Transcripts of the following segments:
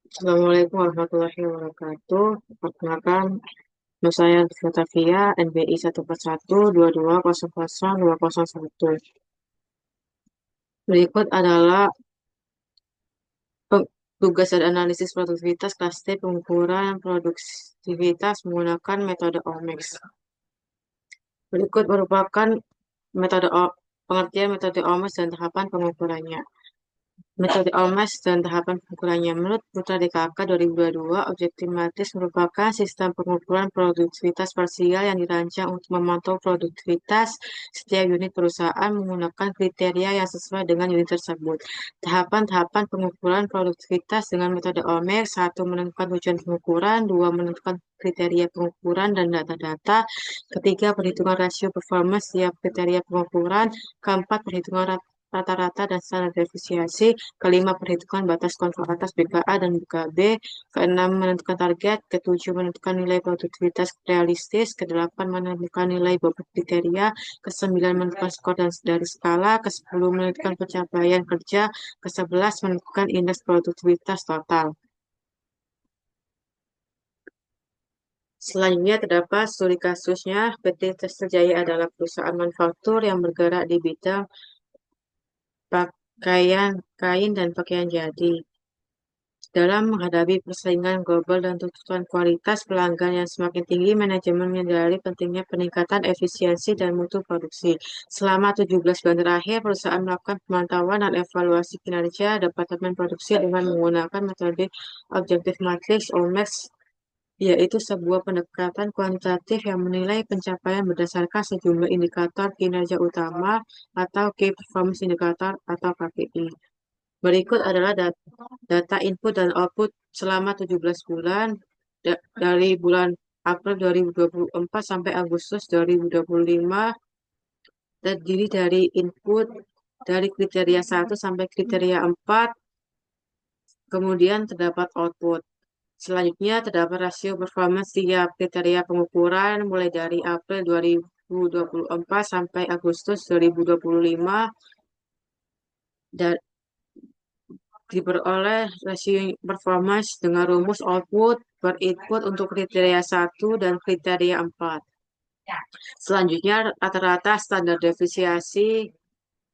Assalamualaikum warahmatullahi wabarakatuh. Perkenalkan, nama saya Batavia, NBI 14122002001. Berikut adalah tugas dan analisis produktivitas kelas T pengukuran produktivitas menggunakan metode OMEX. Berikut merupakan metode pengertian metode OMEX dan tahapan pengukurannya. Metode OMAS dan tahapan pengukurannya. Menurut Putra DKK 2022, objektif matris merupakan sistem pengukuran produktivitas parsial yang dirancang untuk memantau produktivitas setiap unit perusahaan menggunakan kriteria yang sesuai dengan unit tersebut. Tahapan-tahapan pengukuran produktivitas dengan metode OMEX: 1. Menentukan tujuan pengukuran. 2. Menentukan kriteria pengukuran dan data-data. Ketiga, perhitungan rasio performance setiap kriteria pengukuran. Keempat, perhitungan rata-rata dan standar defisiensi. Kelima, perhitungan batas kontrol atas BKA dan BKB. Keenam, menentukan target. Ketujuh, menentukan nilai produktivitas realistis. Kedelapan, menentukan nilai bobot kriteria. Kesembilan, menentukan skor dan dari skala. Kesepuluh, menentukan pencapaian kerja. Kesebelas, menentukan indeks produktivitas total. Selanjutnya terdapat studi kasusnya. PT Tekstil Jaya adalah perusahaan manufaktur yang bergerak di bidang pakaian, kain, dan pakaian jadi. Dalam menghadapi persaingan global dan tuntutan kualitas pelanggan yang semakin tinggi, manajemen menyadari pentingnya peningkatan efisiensi dan mutu produksi. Selama 17 bulan terakhir, perusahaan melakukan pemantauan dan evaluasi kinerja departemen produksi dengan menggunakan metode Objective Matrix (OMAX), yaitu sebuah pendekatan kuantitatif yang menilai pencapaian berdasarkan sejumlah indikator kinerja utama atau Key Performance Indicator atau KPI. Berikut adalah data input dan output selama 17 bulan dari bulan April 2024 sampai Agustus 2025, terdiri dari input dari kriteria 1 sampai kriteria 4, kemudian terdapat output. Selanjutnya terdapat rasio performance tiap kriteria pengukuran mulai dari April 2024 sampai Agustus 2025 dan diperoleh rasio performance dengan rumus output per input untuk kriteria 1 dan kriteria 4. Selanjutnya, rata-rata standar defisiensi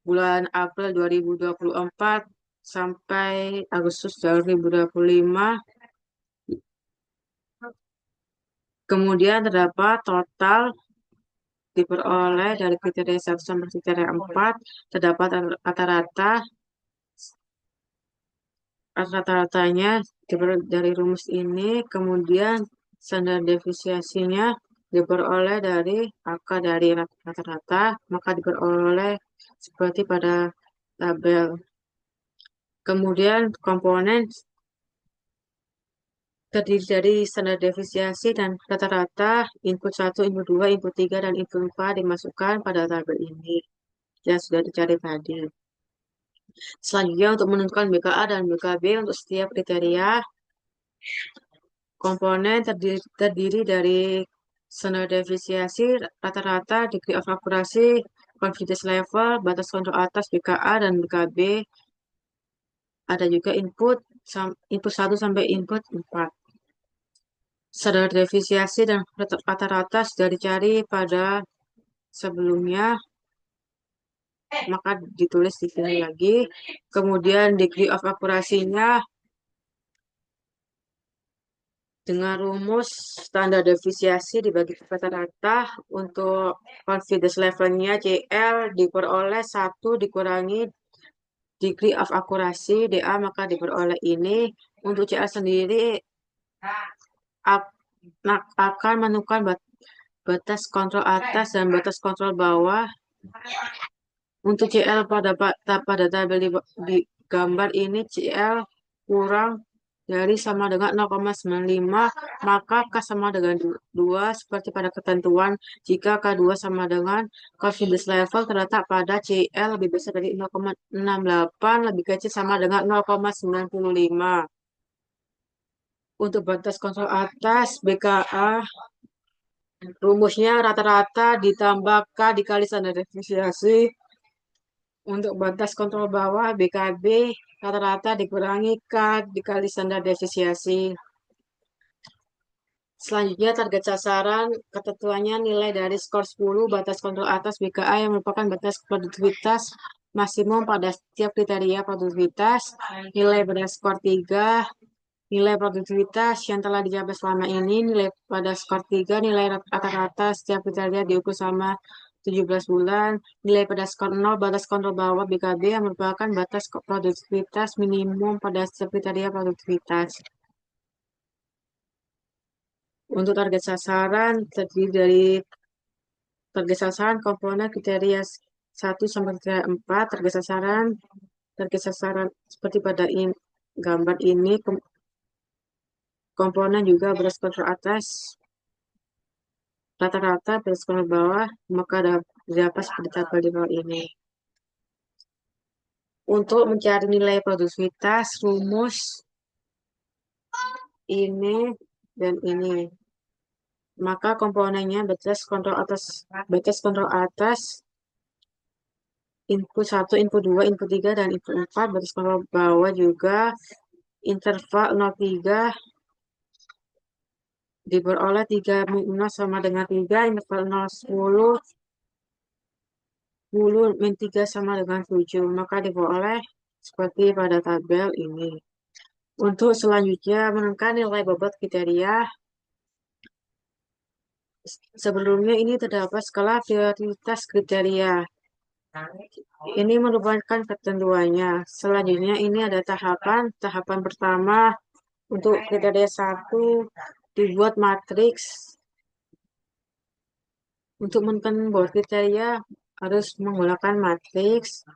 bulan April 2024 sampai Agustus 2025. Kemudian terdapat total diperoleh dari kriteria 1 sampai kriteria 4, terdapat rata-ratanya dari rumus ini, kemudian standar defisiensinya diperoleh dari angka dari rata-rata, maka diperoleh seperti pada tabel. Kemudian komponen terdiri dari standar defisiensi dan rata-rata, input 1, input 2, input 3, dan input 4 dimasukkan pada tabel ini yang sudah dicari tadi. Selanjutnya untuk menentukan BKA dan BKB untuk setiap kriteria, komponen terdiri dari standar defisiensi, rata-rata, degree of accuracy, confidence level, batas kontrol atas BKA dan BKB. Ada juga input 1 sampai input 4. Standar defisiensi dan rata-rata sudah dicari pada sebelumnya, maka ditulis di sini lagi. Kemudian degree of accuracy-nya dengan rumus standar defisiensi dibagi rata-rata, untuk confidence level-nya CL diperoleh 1 dikurangi degree of accuracy DA, maka diperoleh ini. Untuk CL sendiri akan menentukan batas kontrol atas dan batas kontrol bawah. Untuk CL pada tabel di gambar ini, CL kurang dari sama dengan 0,95, maka K sama dengan 2 seperti pada ketentuan. Jika K2 sama dengan confidence level terletak pada CL lebih besar dari 0,68, lebih kecil sama dengan 0,95. Untuk batas kontrol atas BKA, rumusnya rata-rata ditambah K dikali standar defisiensi Untuk batas kontrol bawah BKB rata-rata dikurangi K dikali standar defisiensi. Selanjutnya target sasaran ketentuannya nilai dari skor 10 batas kontrol atas BKA yang merupakan batas produktivitas maksimum pada setiap kriteria produktivitas. Nilai pada skor 3 nilai produktivitas yang telah dicapai selama ini. Nilai pada skor 3 nilai rata-rata setiap kriteria diukur selama 17 bulan. Nilai pada skor 0 batas kontrol bawah BKB yang merupakan batas produktivitas minimum pada setiap kriteria produktivitas. Untuk target sasaran terdiri dari target sasaran komponen kriteria 1 sampai kriteria 4. Target sasaran seperti pada gambar ini komponen juga berdasarkan atas rata-rata berdasarkan bawah, maka dapat seperti tabel di bawah ini. Untuk mencari nilai produktivitas, rumus ini dan ini. Maka komponennya batas kontrol atas input 1, input 2, input 3, dan input 4. Batas kontrol bawah juga interval 0,3 diperoleh 3 sama dengan 3, interval 0, 10 min 3 sama dengan 7. Maka diperoleh seperti pada tabel ini. Untuk selanjutnya menemukan nilai bobot kriteria. Sebelumnya ini terdapat skala prioritas kriteria. Ini merupakan ketentuannya. Selanjutnya ini ada tahapan. Tahapan pertama untuk kriteria 1 dibuat matriks. Untuk menemukan bobot kriteria harus menggunakan matriks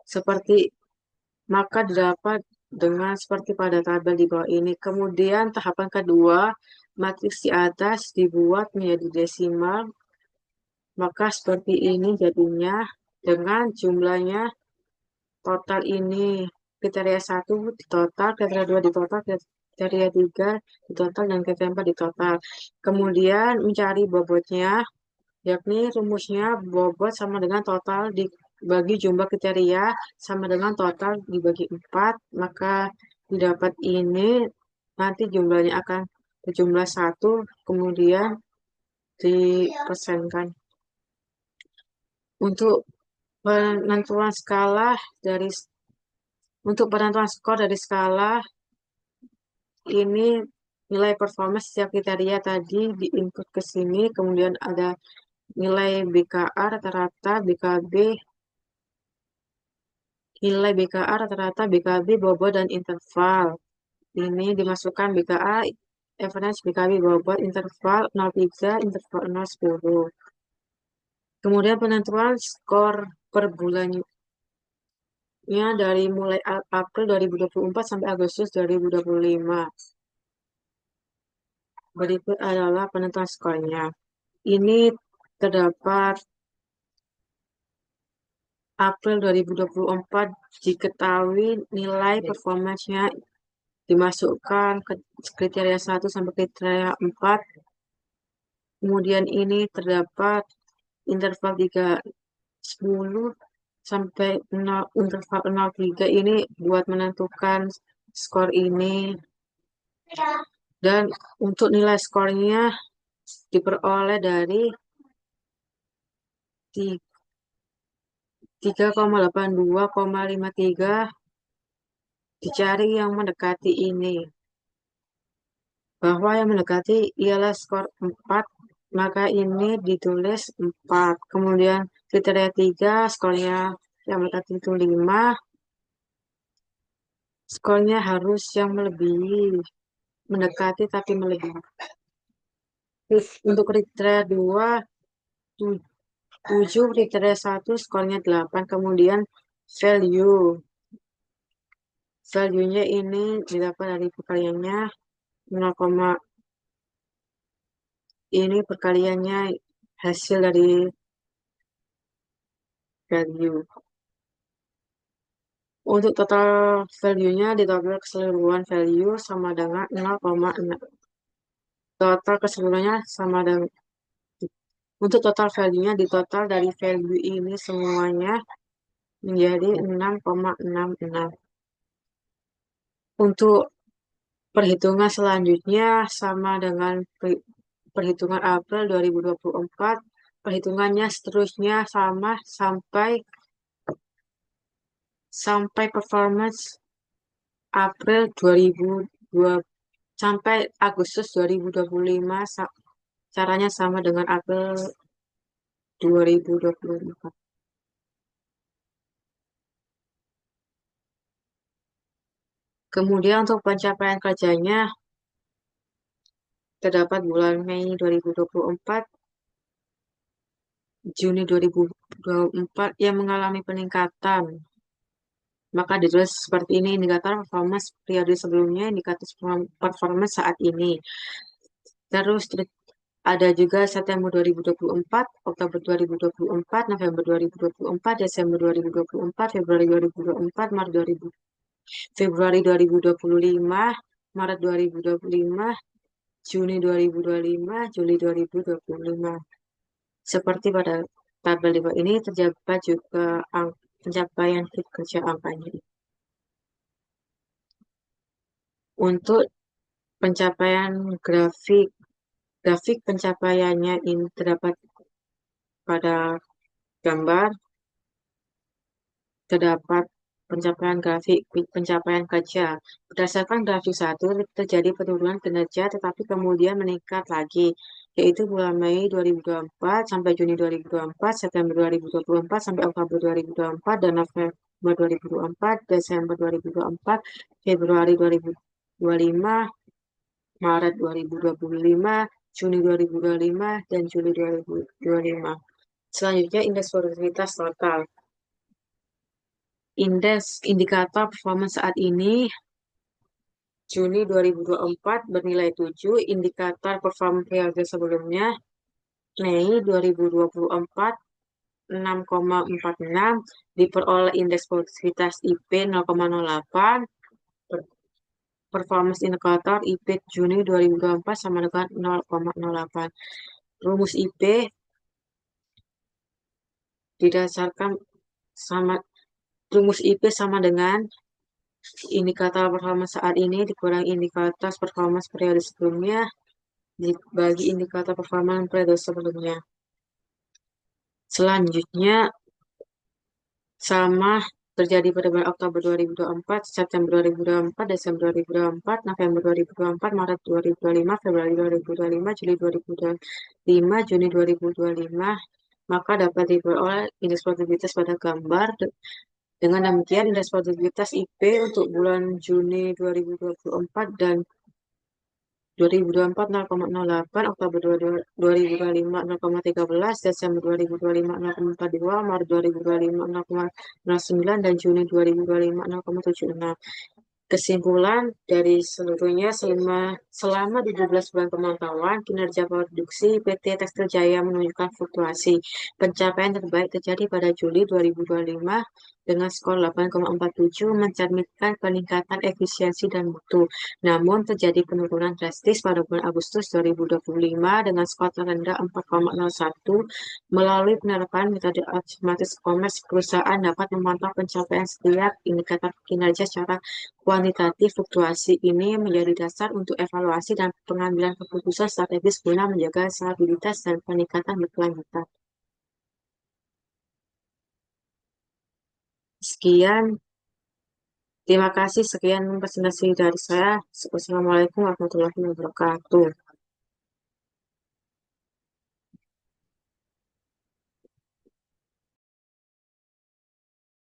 seperti maka didapat dengan seperti pada tabel di bawah ini. Kemudian tahapan kedua, matriks di atas dibuat menjadi desimal. Maka seperti ini jadinya dengan jumlahnya total ini. Kriteria 1 ditotal, kriteria 2 ditotal, kriteria 3 ditotal, dan kriteria 4 ditotal. Kemudian mencari bobotnya, yakni rumusnya bobot sama dengan total dibagi jumlah kriteria sama dengan total dibagi 4, maka didapat ini nanti jumlahnya akan berjumlah 1, kemudian dipersenkan. Untuk penentuan skala dari untuk penentuan skor dari skala ini nilai performa setiap kriteria tadi diinput ke sini, kemudian ada nilai BKA rata-rata, BKB, bobot, dan interval. Ini dimasukkan BKA, average, BKB, bobot, interval 0,3, interval 0,10. Kemudian penentuan skor per bulannya dari mulai April 2024 sampai Agustus 2025. Berikut adalah penentuan skornya. Ini terdapat April 2024 diketahui nilai performanya dimasukkan ke kriteria 1 sampai kriteria 4. Kemudian ini terdapat interval 3,10 sampai 0, interval 0,3 ini buat menentukan skor ini. Dan untuk nilai skornya diperoleh dari 3,82,53 dicari yang mendekati ini. Bahwa yang mendekati ialah skor 4, maka ini ditulis 4. Kemudian kriteria 3 skornya yang mendekati itu 5. Skornya harus yang melebihi, mendekati tapi melebihi. Untuk kriteria 2, 7, kriteria 1 skornya 8. Kemudian value-nya ini didapat dari perkaliannya 0, ini perkaliannya hasil dari value. Untuk total value-nya ditambah keseluruhan value sama dengan 0,6. Total keseluruhannya sama dengan Untuk total value-nya di total dari value ini semuanya menjadi 6,66. Untuk perhitungan selanjutnya sama dengan perhitungan April 2024. Perhitungannya seterusnya sama sampai sampai performance April 2002 sampai Agustus 2025. Caranya sama dengan April 2024. Kemudian untuk pencapaian kerjanya terdapat bulan Mei 2024, Juni 2024 yang mengalami peningkatan. Maka ditulis seperti ini, indikator performance periode sebelumnya, indikator performance saat ini. Terus ada juga September 2024, Oktober 2024, November 2024, Desember 2024, Februari 2024, Maret 2000, Februari 2025, Maret 2025, Juni 2025, Juli 2025. Seperti pada tabel di bawah ini terdapat juga pencapaian kerja angkanya. Untuk pencapaian grafik, grafik pencapaiannya ini terdapat pada gambar, terdapat pencapaian grafik, pencapaian kerja. Berdasarkan grafik satu, terjadi penurunan kinerja tetapi kemudian meningkat lagi, yaitu bulan Mei 2024 sampai Juni 2024, September 2024 sampai Oktober 2024, dan November 2024, Desember 2024, Februari 2025, Maret 2025, Juni 2025, dan Juli 2025. Selanjutnya, indeks produktivitas total. Indeks indikator performance saat ini Juni 2024 bernilai 7, indikator performance periode sebelumnya Mei 2024 6,46, diperoleh indeks produktivitas IP 0,08, performance indikator IP Juni 2024 sama dengan 0,08. Rumus IP didasarkan sama rumus IP sama dengan indikator performance saat ini dikurangi indikator performance periode sebelumnya dibagi indikator performance periode sebelumnya. Selanjutnya sama terjadi pada bulan Oktober 2024, September 2024, Desember 2024, November 2024, Maret 2025, Februari 2025, Juli 2025, Juni 2025. Maka dapat diperoleh indeks produktivitas pada gambar. Dengan demikian, indeks produktivitas IP untuk bulan Juni 2024 dan 2024 0,08, Oktober 2025 0,13, Desember 2025 0,42, Maret 2025 0,09, dan Juni 2025 0,76. Kesimpulan dari seluruhnya, selama 17 bulan pemantauan, kinerja produksi PT Tekstil Jaya menunjukkan fluktuasi. Pencapaian terbaik terjadi pada Juli 2025 dengan skor 8,47, mencerminkan peningkatan efisiensi dan mutu. Namun, terjadi penurunan drastis pada bulan Agustus 2025 dengan skor terendah 4,01. Melalui penerapan metode otomatis commerce, perusahaan dapat memantau pencapaian setiap indikator kinerja secara kuantitatif. Fluktuasi ini menjadi dasar untuk evaluasi dan pengambilan keputusan strategis guna menjaga stabilitas dan peningkatan berkelanjutan. Sekian, terima kasih. Sekian presentasi dari saya. Wassalamualaikum warahmatullahi wabarakatuh.